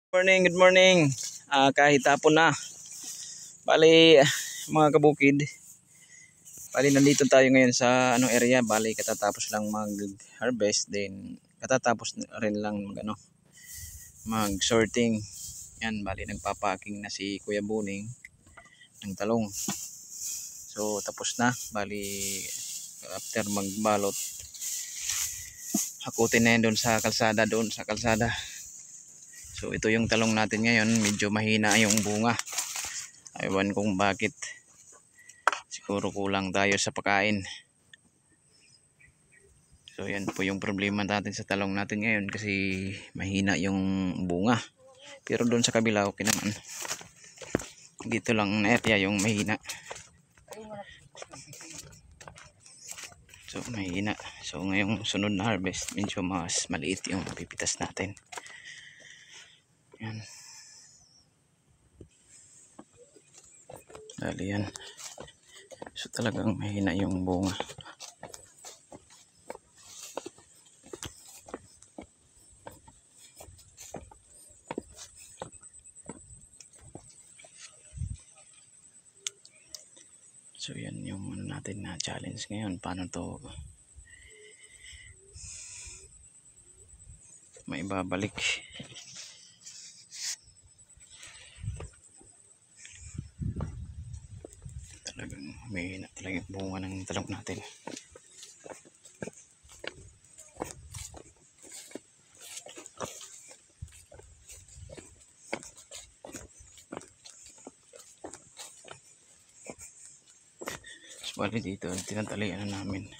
Good morning. Kahit hapon na. Bali, mga kabukid. Bali, nandito tayo ngayon sa area. Bali, katatapos lang mag-harvest. Then, katatapos rin lang mag-sorting. Yan, bali, nagpapacking na si Kuya Buning ng talong. So, tapos na. Bali, after magbalot, hakutin na yun doon sa kalsada. So ito yung talong natin ngayon, medyo mahina yung bunga. Ewan kung bakit. Siguro kulang tayo sa pagkain. So yan po yung problema natin sa talong natin ngayon kasi mahina yung bunga. Pero doon sa kabila okay naman. Dito lang na area yung mahina. So mahina. So ngayong sunod na harvest medyo mas maliit yung pipitas natin. Yan. Dali yan. So talagang mahina yung bunga. So yan yung natin na challenge ngayon. Paano to maibabalik. Talagang may talagang bunga ng talong natin. So bali dito tinatalian na namin.